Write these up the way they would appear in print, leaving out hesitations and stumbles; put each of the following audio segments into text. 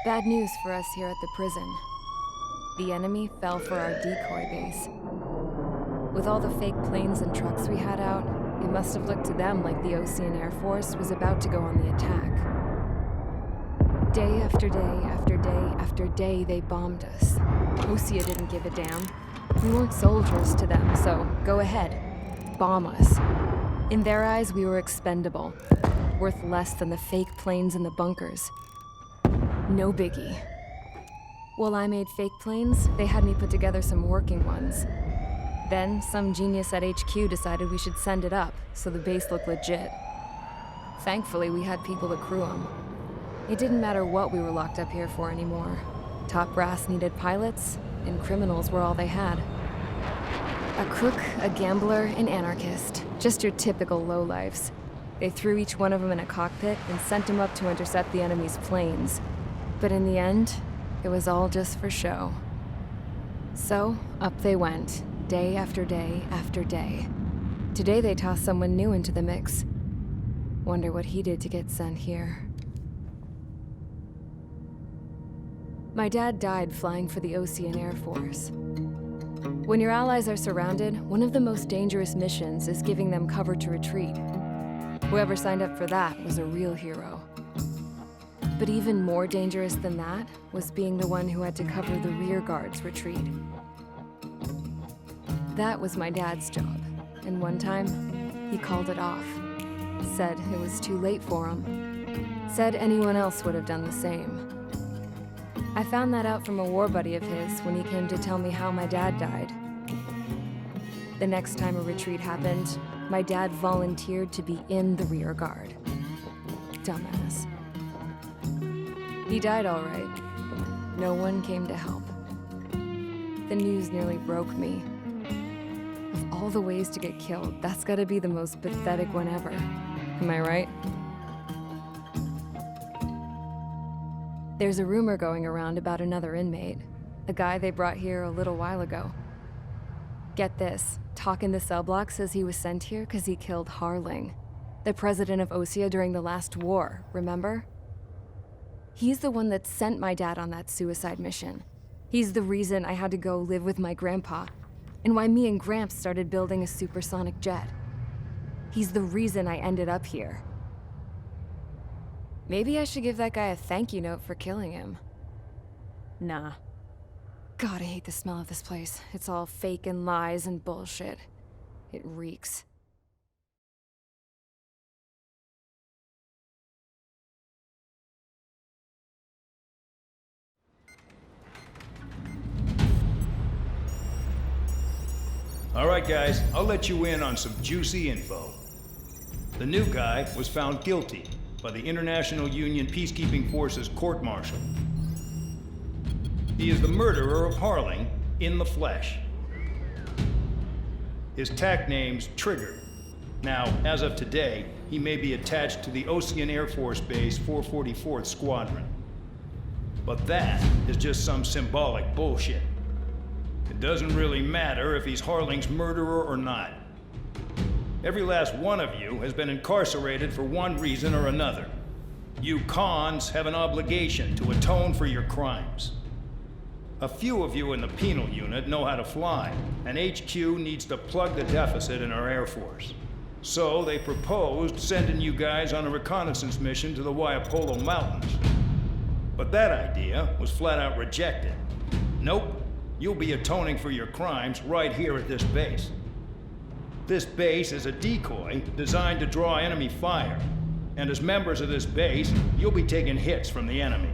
Bad news for us here at the prison. The enemy fell for our decoy base. With all the fake planes and trucks we had out, it must have looked to them like the Ocean Air Force was about to go on the attack. Day after day after day after day, they bombed us. Osea didn't give a damn. We weren't soldiers to them, so go ahead. Bomb us. In their eyes, we were expendable. Worth less than the fake planes in the bunkers. No biggie. While I made fake planes, they had me put together some working ones. Then, some genius at HQ decided we should send it up, so the base looked legit. Thankfully, we had people to crew them. It didn't matter what we were locked up here for anymore. Top brass needed pilots, and criminals were all they had. A crook, a gambler, an anarchist. Just your typical lowlifes. They threw each one of them in a cockpit and sent them up to intercept the enemy's planes. But in the end, it was all just for show. So, up they went, day after day after day. Today they tossed someone new into the mix. Wonder what he did to get sent here. My dad died flying for the Ocean Air Force. When your allies are surrounded, one of the most dangerous missions is giving them cover to retreat. Whoever signed up for that was a real hero. But even more dangerous than that was being the one who had to cover the rear guard's retreat. That was my dad's job, and one time, he called it off. Said it was too late for him. Said anyone else would have done the same. I found that out from a war buddy of his when he came to tell me how my dad died. The next time a retreat happened, my dad volunteered to be in the rear guard. Dumbass. He died all right. No one came to help. The news nearly broke me. Of all the ways to get killed, that's gotta be the most pathetic one ever. Am I right? There's a rumor going around about another inmate. A guy they brought here a little while ago. Get this, talk in the cell block says he was sent here because he killed Harling, the president of Osea during the last war, remember? He's the one that sent my dad on that suicide mission. He's the reason I had to go live with my grandpa, and why me and Gramps started building a supersonic jet. He's the reason I ended up here. Maybe I should give that guy a thank you note for killing him. Nah. God, I hate the smell of this place. It's all fake and lies and bullshit. It reeks. All right, guys, I'll let you in on some juicy info. The new guy was found guilty by the International Union Peacekeeping Forces court-martial. He is the murderer of Harling in the flesh. His TAC name's Trigger. Now, as of today, he may be attached to the Ocean Air Force Base 444th Squadron. But that is just some symbolic bullshit. It doesn't really matter if he's Harling's murderer or not. Every last one of you has been incarcerated for one reason or another. You cons have an obligation to atone for your crimes. A few of you in the penal unit know how to fly, and HQ needs to plug the deficit in our Air Force. So they proposed sending you guys on a reconnaissance mission to the Waiapolo Mountains. But that idea was flat out rejected. Nope. You'll be atoning for your crimes right here at this base. This base is a decoy designed to draw enemy fire. And as members of this base, you'll be taking hits from the enemy.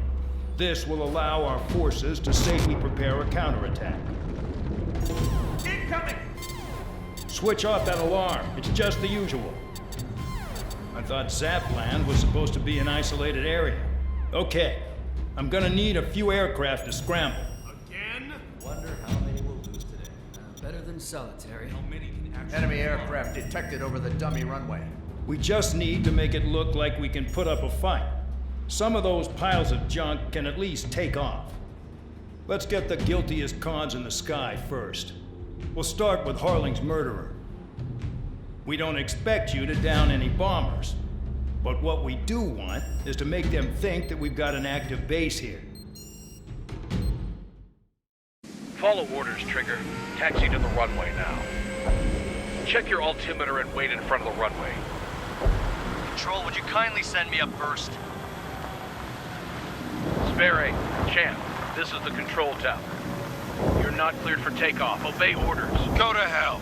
This will allow our forces to safely prepare a counterattack. Incoming! Switch off that alarm. It's just the usual. I thought Zapland was supposed to be an isolated area. Okay, I'm gonna need a few aircraft to scramble. Wonder how many we'll lose today. Better than solitary. How many can actually... Enemy aircraft detected over the dummy runway. We just need to make it look like we can put up a fight. Some of those piles of junk can at least take off. Let's get the guiltiest cons in the sky first. We'll start with Harling's murderer. We don't expect you to down any bombers. But what we do want is to make them think that we've got an active base here. Follow orders, Trigger. Taxi to the runway now. Check your altimeter and wait in front of the runway. Control, would you kindly send me up first? Serie ACE, Champ, this is the control tower. You're not cleared for takeoff. Obey orders. Go to hell.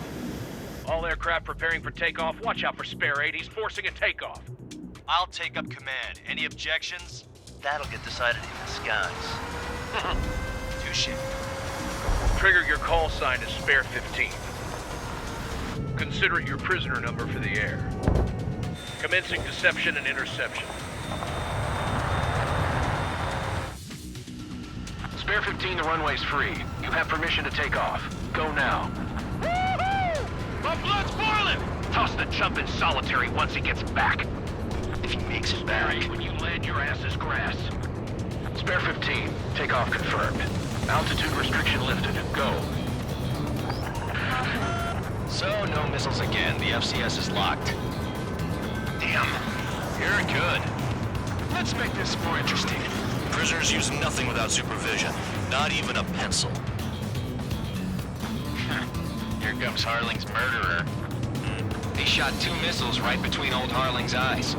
All aircraft preparing for takeoff. Watch out for Serie ACE. He's forcing a takeoff. I'll take up command. Any objections? That'll get decided in the skies. Touche. Trigger, your call sign is Spare 15. Consider it your prisoner number for the air. Commencing deception and interception. Spare 15, the runway's free. You have permission to take off. Go now. Woo-hoo! My blood's boiling! Toss the chump in solitary once he gets back. If he makes it back. When you land, your ass is grass. Spare 15, takeoff confirmed. Altitude restriction lifted. Go. So, no missiles again. The FCS is locked. Damn. You're good. Let's make this more interesting. Prisoners use nothing without supervision, not even a pencil. Here comes Harling's murderer. He shot 2 missiles right between old Harling's eyes.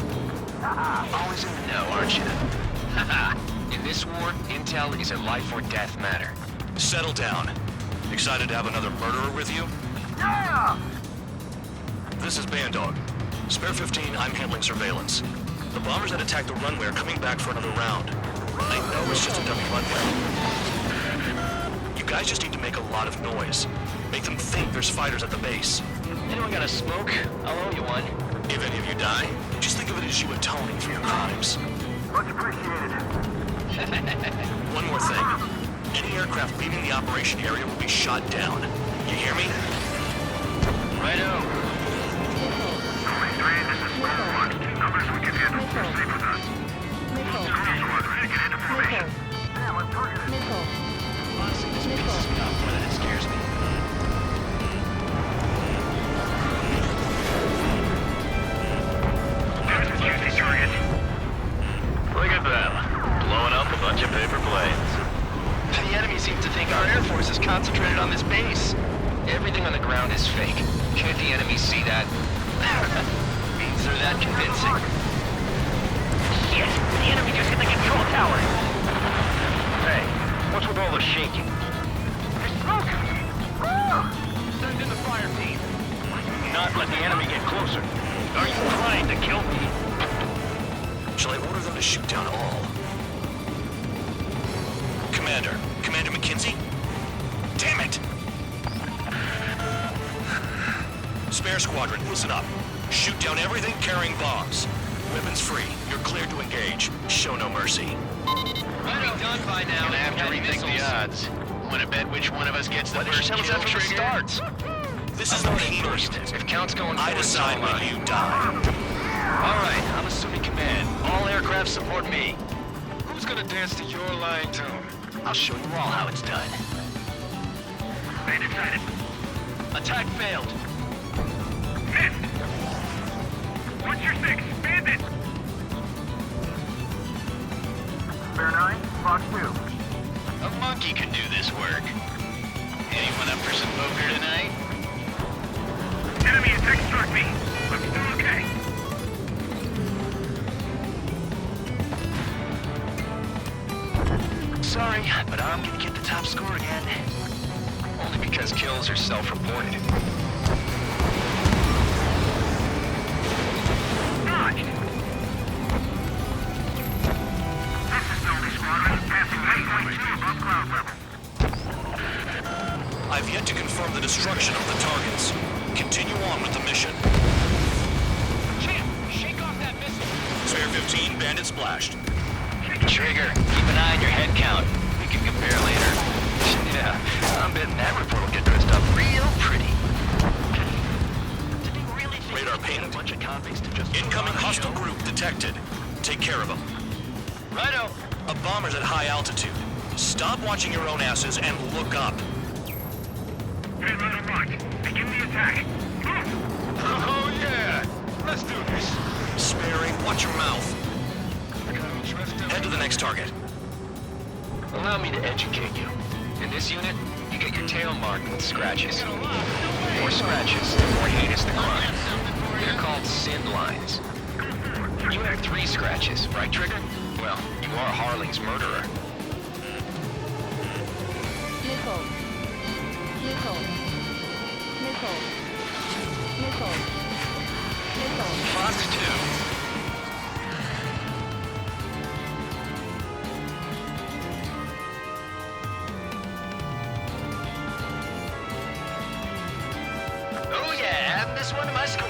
Always in the know, aren't you? In this war, intel is a life or death matter. Settle down. Excited to have another murderer with you? Yeah! This is Bandog. Spare 15, I'm handling surveillance. The bombers that attacked the runway are coming back for another round. I know it's just a dummy runway. You guys just need to make a lot of noise. Make them think there's fighters at the base. Anyone got a smoke? I'll owe you one. If any of you die, just think of it as you atoning for your crimes. Much appreciated. One more thing. Any aircraft leaving the operation area will be shot down. You hear me? Righto. This is Squad 1. Numbers we can handle. Proceed with us. Squadron, get into formation. Damn, I'm targeted. Honestly, this pisses me off more than it scares me. There's a juicy target. Look at them. Blowing up a bunch of paper planes. The enemy seems to think our Air Force is concentrated on this base. Everything on the ground is fake. Can't the enemy see that? Means they're that convincing. Shit! The enemy just hit the control tower! Hey, what's with all the shaking? There's smoke! Send in the fire team. Not let the enemy get closer. Are you trying to kill me? Shall I order them to shoot down all? Commander McKenzie? Damn it! Spare Squadron, listen up. Shoot down everything carrying bombs. Weapons free. You're cleared to engage. Show no mercy. Might be done by now. Gonna have to rethink the odds. Wanna bet which one of us gets the first kill Tell us trigger? starts. This is the pain argument. If count's going I forward, decide so am when you die. All right, I'm assuming command. All aircraft support me. Who's gonna dance to your line tune? I'll show you all how it's done. Bandit sighted. Attack failed. Missed. What's your 6? Bandit. Spare 9, Fox 2. A monkey can do this work. Anyone up for some poker tonight? Enemy attack struck me. I'm still okay. Sorry, but I'm gonna get the top score again. Only because kills are self-reported. Dodged. This is Delta Squadron. Passing 8.2 above cloud level. I've yet to confirm the destruction of the targets. Continue on with the mission. Champ, shake off that missile! Spare 15, bandit splashed. Trigger, keep an eye on your head count. We can compare later. Yeah, I'm betting that report will get dressed up real pretty. Did they really think Radar we had a pinged. bunch of convicts to just Incoming run the hostile show? group detected. Take care of them. Righto. A bomber's at high altitude. Stop watching your own asses and look up. Head right on mark. Begin the attack. Move. Oh yeah! Let's do this! Sperry, watch your mouth. Head to the next target. Allow me to educate you. In this unit, you get your tail marked with scratches. The more scratches, the more heinous the crime. They're called sin lines. You have 3 scratches, right, Trigger? Well, you are Harling's murderer. Missile. Missile. Missile. Missile. Missile. Fox 2. Oh yeah, adding this one to my score.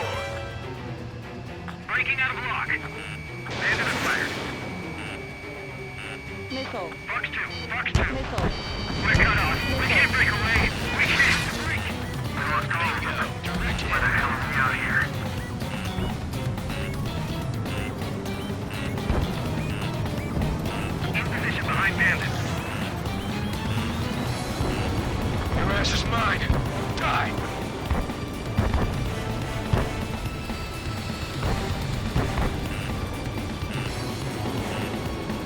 Breaking out of lock. Bandit is fired. Missile. Fox 2. Fox 2. Missile. We're cut off. We can't break away. We can't break. We lost all of them. Where the hell are we out here? In position behind bandit. Your ass is mine. Die.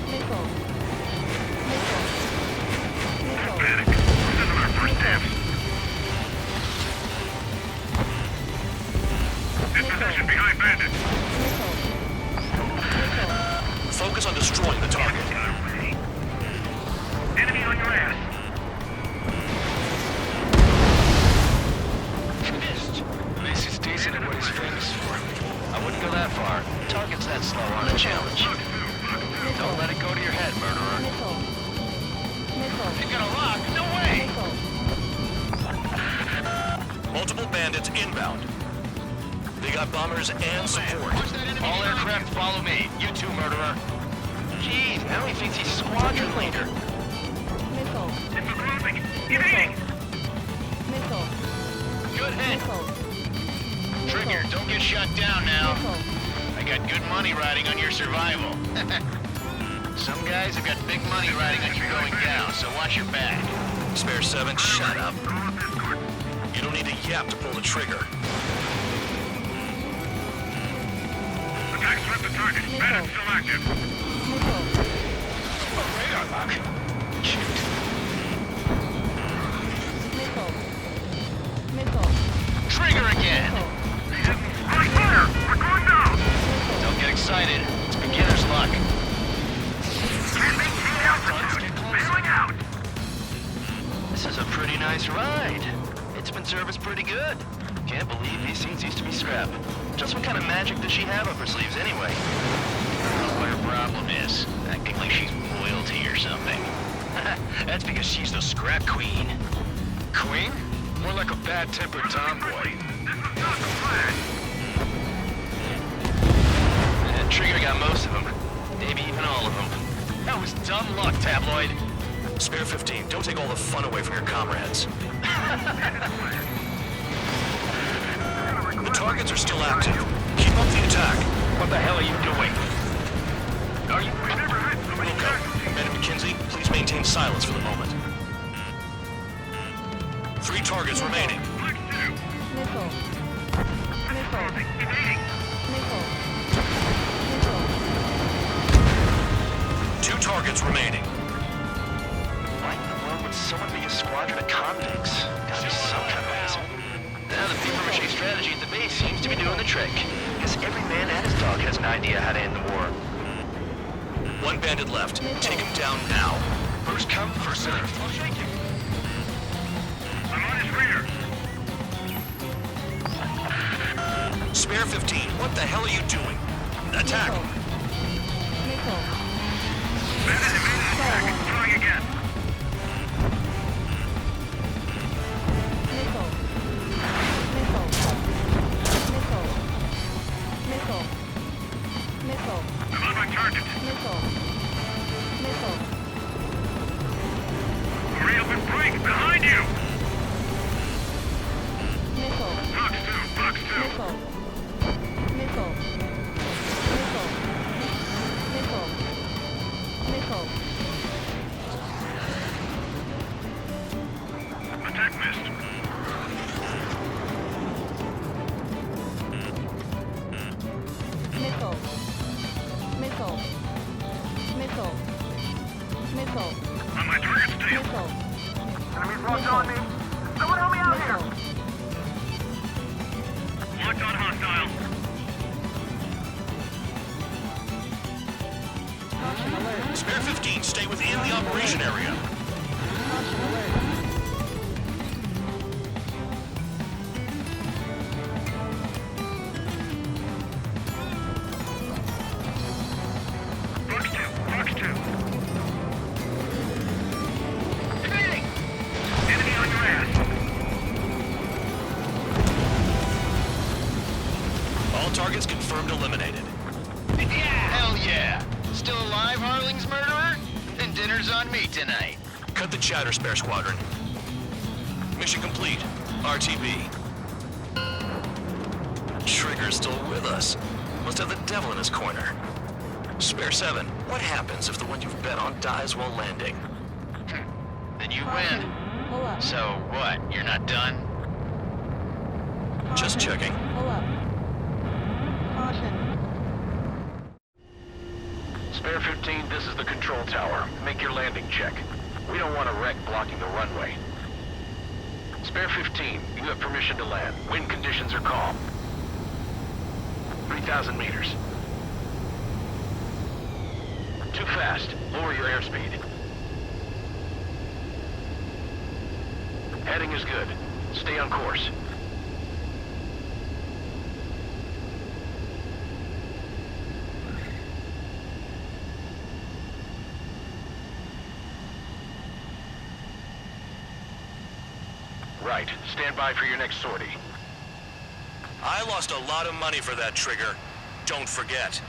Missile. Missile. Missile. Panic. This isn't our first dance. In position behind bandit. Missile. Missile. Focus on destroying the target. Enemy on your ass. Missed. This is decent at what he's famous for. I wouldn't go that far. Target's that slow on a challenge. Don't let it go to your head, murderer. Missile. Missile. You've got a lock? No way! Missile. Multiple bandits inbound. They got bombers and support. All aircraft follow me. You too, murderer. Jeez, now he thinks he's squadron leader. Missile. It's grouping. Evading. Missile. Good hit. Missile. Trigger, don't get shot down now. Missile. I got good money riding on your survival. Some guys have got big money riding on your going down, so watch your back. Spare 7, shut up. You don't need a yap to pull the trigger. Attack swept the target. Bandit still active. Missile. Radar lock. Shoot. Missile. Missile. Trigger again. Missile. On fire! We're going down! Don't get excited. It's beginner's luck. Can't make the altitude! Bailing out! This is a pretty nice ride. It's been serviced pretty good. Can't believe these seats used to be scrap. Just what kind of magic does she have up her sleeves anyway? I don't know what her problem is. Acting like she's royalty or something. That's because she's the scrap queen. Queen? More like a bad-tempered tomboy. This was not the plan! Trigger got most of them. Maybe even all of them. That was dumb luck, tabloid. Spare 15, don't take all the fun away from your comrades. The targets are still active. Keep up the attack. What the hell are you doing? Are you... Wilco, Men and McKinsey, please maintain silence for the moment. 3 targets remaining. Missile. Missile. Evading. Missile. Missile. 2 targets remaining. Why in the world would someone be a squadron of convicts? Gotta be some kind of reason. Now the paper-mache strategy at the base seems to be doing the trick. Guess every man and his dog has an idea how to end the war. 1 bandit left. Take him down now. First come, first served. I'll shake him. I'm on his rear. Spare 15, what the hell are you doing? Attack! Missile. Bandit evaded attack. Trying again. Missile. Missile. Missile. Missile. Missile. I'm on my target. Missile. Missile. Hurry up and break! Behind you! Missile. Fox 2. Fox 2. Missile. Missile. Missile. Missile. Missile. 15, stay within the operation area. Fox 2, Fox 2. Training! Enemy on your ass. All targets confirmed eliminated. Hell yeah! Still alive, Harling's murderer? Then dinner's on me tonight. Cut the chatter, Spare Squadron. Mission complete. RTB. Trigger's still with us. Must have the devil in his corner. Spare 7, what happens if the one you've bet on dies while landing? Then you win. So what, you're not done? Just checking. Pull up. Caution. Spare 15, this is the control tower. Make your landing check. We don't want a wreck blocking the runway. Spare 15, you have permission to land. Wind conditions are calm. 3,000 meters. Too fast. Lower your airspeed. Heading is good. Stay on course. Right. Stand by for your next sortie. I lost a lot of money for that trigger. Don't forget.